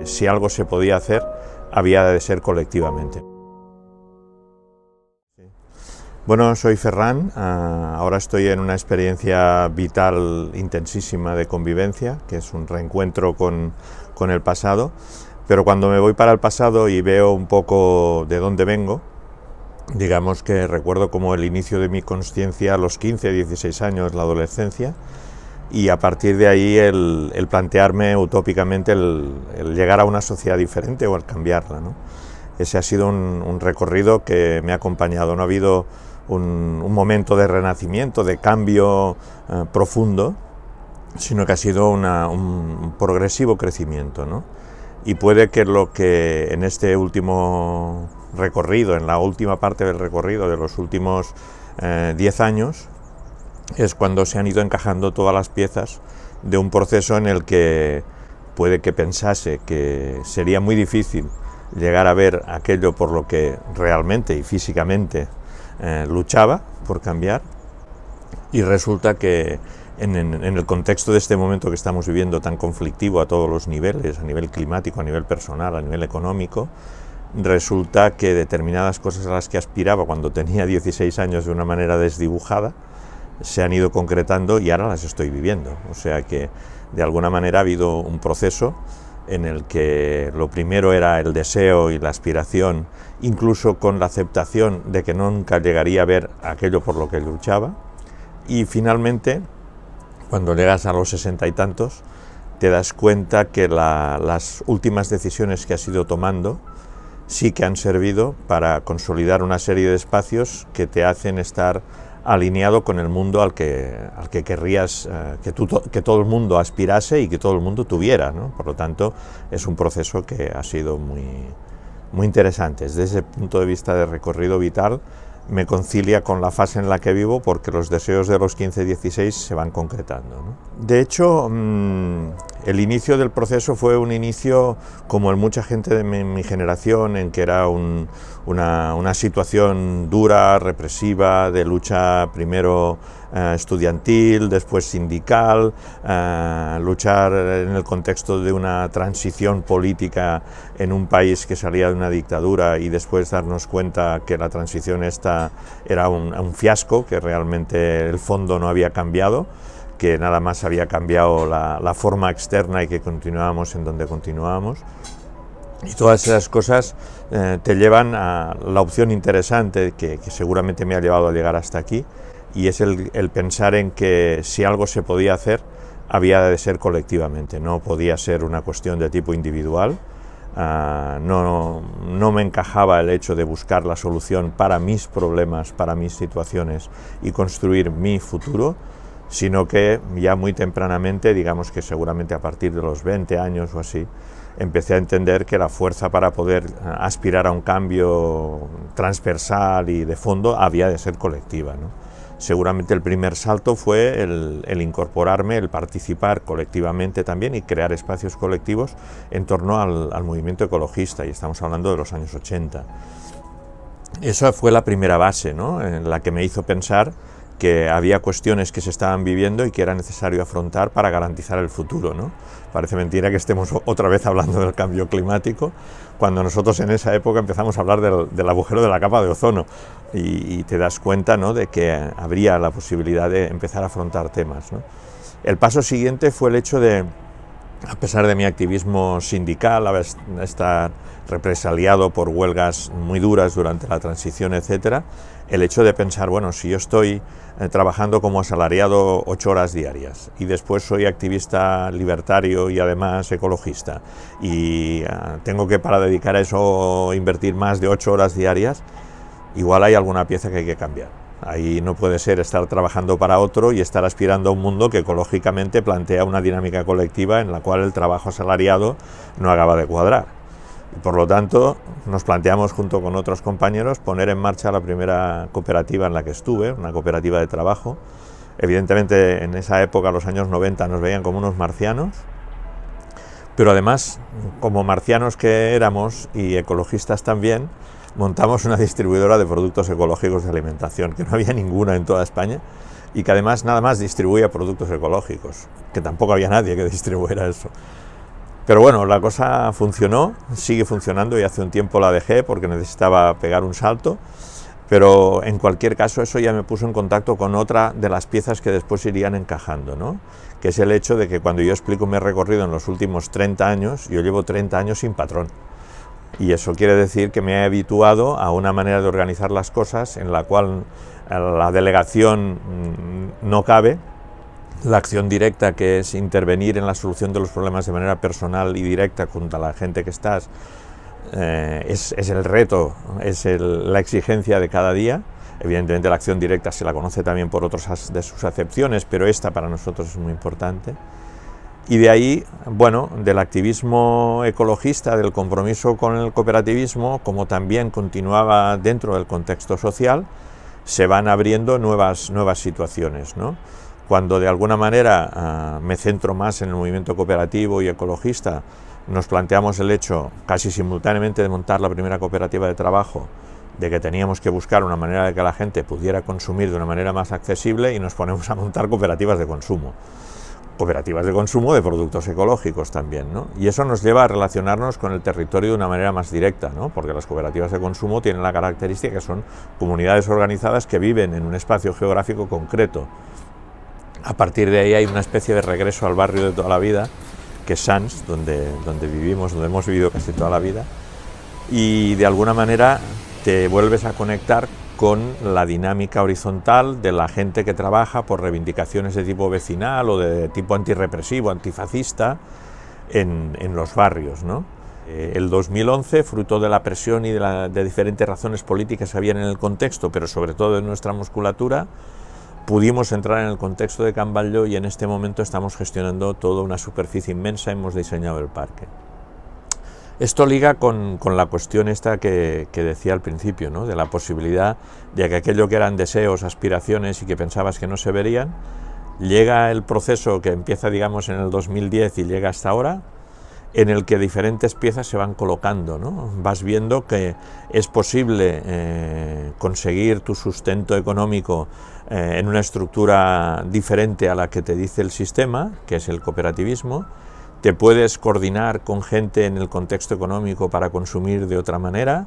Si algo se podía hacer, había de ser colectivamente. Bueno, soy Ferran, ahora estoy en una experiencia vital intensísima de convivencia, que es un reencuentro con el pasado, pero cuando me voy para el pasado y veo un poco de dónde vengo, digamos que recuerdo como el inicio de mi consciencia a los 15, 16 años, la adolescencia, y a partir de ahí el plantearme utópicamente el llegar a una sociedad diferente o el cambiarla, ¿no? Ese ha sido un recorrido que me ha acompañado, no ha habido un momento de renacimiento, de cambio profundo, sino que ha sido un progresivo crecimiento, ¿no? Y puede que lo que en este último recorrido, en la última parte del recorrido de los últimos 10 años, es cuando se han ido encajando todas las piezas de un proceso en el que puede que pensase que sería muy difícil llegar a ver aquello por lo que realmente y físicamente luchaba por cambiar, y resulta que en el contexto de este momento que estamos viviendo tan conflictivo a todos los niveles, a nivel climático, a nivel personal, a nivel económico, resulta que determinadas cosas a las que aspiraba cuando tenía 16 años de una manera desdibujada se han ido concretando y ahora las estoy viviendo. O sea que de alguna manera ha habido un proceso en el que lo primero era el deseo y la aspiración, incluso con la aceptación de que nunca llegaría a ver aquello por lo que luchaba, y finalmente, cuando llegas a los 60 y tantos, te das cuenta que las últimas decisiones que has ido tomando sí que han servido para consolidar una serie de espacios que te hacen estar alineado con el mundo al que querrías que todo el mundo aspirase y que todo el mundo tuviera, ¿no? Por lo tanto, es un proceso que ha sido muy interesante. Desde ese punto de vista de recorrido vital, me concilia con la fase en la que vivo, porque los deseos de los 15-16 se van concretando, ¿no? De hecho, el inicio del proceso fue un inicio, como en mucha gente de mi generación, en que era una situación dura, represiva, de lucha primero estudiantil, después sindical, luchar en el contexto de una transición política en un país que salía de una dictadura, y después darnos cuenta que la transición esta era un fiasco, que realmente el fondo no había cambiado, que nada más había cambiado la forma externa y que continuábamos en donde continuábamos. Y todas esas cosas te llevan a la opción interesante que seguramente me ha llevado a llegar hasta aquí, y es el pensar en que si algo se podía hacer, había de ser colectivamente, no podía ser una cuestión de tipo individual. No me encajaba el hecho de buscar la solución para mis problemas, para mis situaciones y construir mi futuro, sino que ya muy tempranamente, digamos que seguramente a partir de los 20 años o así, empecé a entender que la fuerza para poder aspirar a un cambio transversal y de fondo había de ser colectiva, ¿no? Seguramente el primer salto fue el incorporarme, el participar colectivamente también y crear espacios colectivos en torno al movimiento ecologista, y estamos hablando de los años 80. Esa fue la primera base, ¿no?, en la que me hizo pensar que había cuestiones que se estaban viviendo y que era necesario afrontar para garantizar el futuro, ¿no? Parece mentira que estemos otra vez hablando del cambio climático, cuando nosotros en esa época empezamos a hablar del agujero de la capa de ozono, y te das cuenta, ¿no?, de que habría la posibilidad de empezar a afrontar temas, ¿no? El paso siguiente fue el hecho de, a pesar de mi activismo sindical, estar represaliado por huelgas muy duras durante la transición, etcétera, el hecho de pensar, bueno, si yo estoy trabajando como asalariado 8 horas diarias y después soy activista libertario y además ecologista, y tengo que, para dedicar a eso, invertir más de 8 horas diarias, igual hay alguna pieza que hay que cambiar. Ahí no puede ser estar trabajando para otro y estar aspirando a un mundo que ecológicamente plantea una dinámica colectiva en la cual el trabajo asalariado no acaba de cuadrar. Y por lo tanto, nos planteamos junto con otros compañeros poner en marcha la primera cooperativa en la que estuve, una cooperativa de trabajo. Evidentemente, en esa época, los años 90, nos veían como unos marcianos, pero además, como marcianos que éramos y ecologistas también, montamos una distribuidora de productos ecológicos de alimentación, que no había ninguna en toda España, y que además nada más distribuía productos ecológicos, que tampoco había nadie que distribuyera eso. Pero bueno, la cosa funcionó, sigue funcionando y hace un tiempo la dejé porque necesitaba pegar un salto, pero en cualquier caso eso ya me puso en contacto con otra de las piezas que después irían encajando, ¿no? Que es el hecho de que cuando yo explico mi recorrido en los últimos 30 años, yo llevo 30 años sin patrón. Y eso quiere decir que me he habituado a una manera de organizar las cosas en la cual la delegación no cabe, la acción directa, que es intervenir en la solución de los problemas de manera personal y directa junto a la gente que estás, es el reto, es la exigencia de cada día. Evidentemente la acción directa se la conoce también por otras de sus acepciones, pero esta para nosotros es muy importante. Y de ahí, bueno, del activismo ecologista, del compromiso con el cooperativismo, como también continuaba dentro del contexto social, se van abriendo nuevas situaciones, ¿no? Cuando de alguna manera me centro más en el movimiento cooperativo y ecologista, nos planteamos el hecho casi simultáneamente de montar la primera cooperativa de trabajo, de que teníamos que buscar una manera de que la gente pudiera consumir de una manera más accesible, y nos ponemos a montar cooperativas de consumo de productos ecológicos también, ¿no? Y eso nos lleva a relacionarnos con el territorio de una manera más directa, ¿no? Porque las cooperativas de consumo tienen la característica que son comunidades organizadas que viven en un espacio geográfico concreto. A partir de ahí hay una especie de regreso al barrio de toda la vida, que es Sants, donde vivimos, donde hemos vivido casi toda la vida, y de alguna manera te vuelves a conectar con la dinámica horizontal de la gente que trabaja por reivindicaciones de tipo vecinal o de tipo antirrepresivo, antifascista en los barrios, ¿no? El 2011, fruto de la presión y de diferentes razones políticas que habían en el contexto, pero sobre todo de nuestra musculatura, pudimos entrar en el contexto de Can Batlló, y en este momento estamos gestionando toda una superficie inmensa, hemos diseñado el parque. Esto liga con la cuestión esta que decía al principio, ¿no? De la posibilidad de que aquello que eran deseos, aspiraciones y que pensabas que no se verían, llega el proceso que empieza, digamos, en el 2010 y llega hasta ahora, en el que diferentes piezas se van colocando, ¿no? Vas viendo que es posible conseguir tu sustento económico en una estructura diferente a la que te dice el sistema, que es el cooperativismo. Te puedes coordinar con gente en el contexto económico para consumir de otra manera.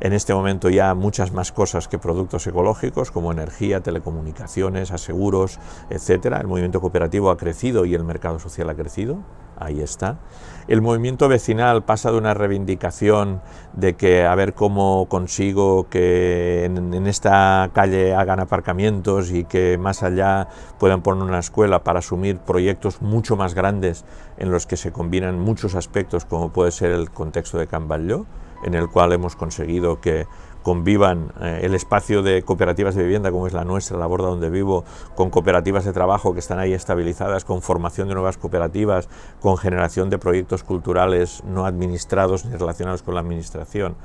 En este momento ya muchas más cosas que productos ecológicos, como energía, telecomunicaciones, aseguros, etcétera. El movimiento cooperativo ha crecido y el mercado social ha crecido. Ahí está. El movimiento vecinal pasa de una reivindicación de que a ver cómo consigo que en esta calle hagan aparcamientos y que más allá puedan poner una escuela, para asumir proyectos mucho más grandes en los que se combinan muchos aspectos, como puede ser el contexto de Can Batlló, en el cual hemos conseguido que convivan el espacio de cooperativas de vivienda, como es la nuestra, la Borda donde vivo, con cooperativas de trabajo que están ahí estabilizadas, con formación de nuevas cooperativas, con generación de proyectos culturales no administrados ni relacionados con la administración.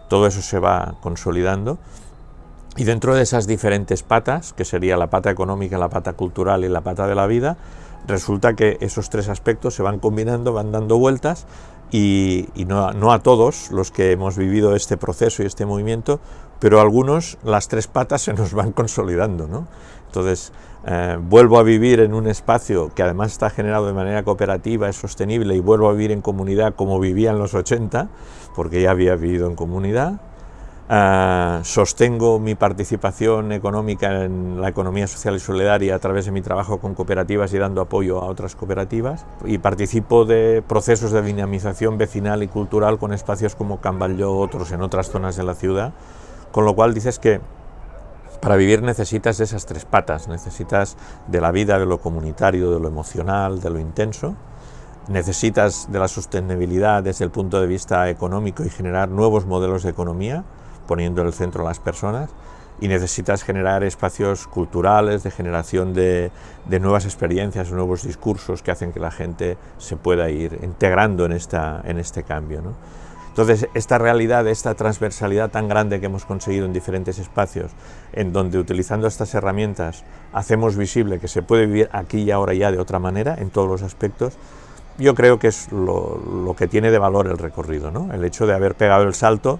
Todo eso se va consolidando. Y dentro de esas diferentes patas, que sería la pata económica, la pata cultural y la pata de la vida, resulta que esos tres aspectos se van combinando, van dando vueltas, y no a todos los que hemos vivido este proceso y este movimiento, pero a algunos las tres patas se nos van consolidando, ¿no? Entonces vuelvo a vivir en un espacio que además está generado de manera cooperativa, es sostenible, y vuelvo a vivir en comunidad como vivía en los 80, porque ya había vivido en comunidad. Sostengo mi participación económica en la economía social y solidaria a través de mi trabajo con cooperativas y dando apoyo a otras cooperativas, y participo de procesos de dinamización vecinal y cultural con espacios como Can Batlló, otros en otras zonas de la ciudad, con lo cual dices que para vivir necesitas de esas tres patas, necesitas de la vida, de lo comunitario, de lo emocional, de lo intenso. Necesitas de la sostenibilidad desde el punto de vista económico y generar nuevos modelos de economía, poniendo en el centro a las personas, y necesitas generar espacios culturales de generación de nuevas experiencias, nuevos discursos que hacen que la gente se pueda ir integrando en este cambio, ¿no? Entonces, esta realidad, esta transversalidad tan grande que hemos conseguido en diferentes espacios, en donde utilizando estas herramientas hacemos visible que se puede vivir aquí y ahora ya de otra manera, en todos los aspectos, yo creo que es lo que tiene de valor el recorrido, ¿no? El hecho de haber pegado el salto,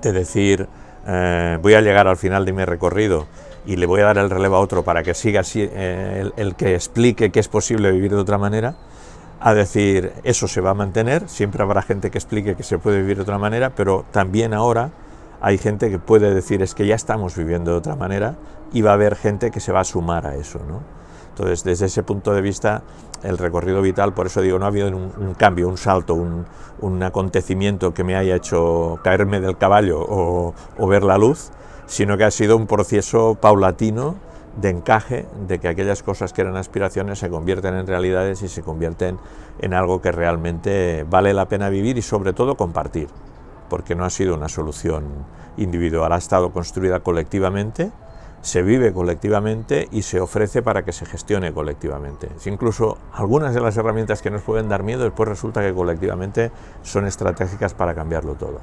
de decir, voy a llegar al final de mi recorrido y le voy a dar el relevo a otro para que siga así, el que explique que es posible vivir de otra manera, a decir eso se va a mantener, siempre habrá gente que explique que se puede vivir de otra manera, pero también ahora hay gente que puede decir es que ya estamos viviendo de otra manera y va a haber gente que se va a sumar a eso, ¿no? Entonces, desde ese punto de vista, el recorrido vital, por eso digo, no ha habido un cambio, un salto, un acontecimiento que me haya hecho caerme del caballo o ver la luz, sino que ha sido un proceso paulatino de encaje, de que aquellas cosas que eran aspiraciones se convierten en realidades y se convierten en algo que realmente vale la pena vivir y sobre todo compartir, porque no ha sido una solución individual, ha estado construida colectivamente, se vive colectivamente y se ofrece para que se gestione colectivamente. Incluso algunas de las herramientas que nos pueden dar miedo, después resulta que colectivamente son estratégicas para cambiarlo todo.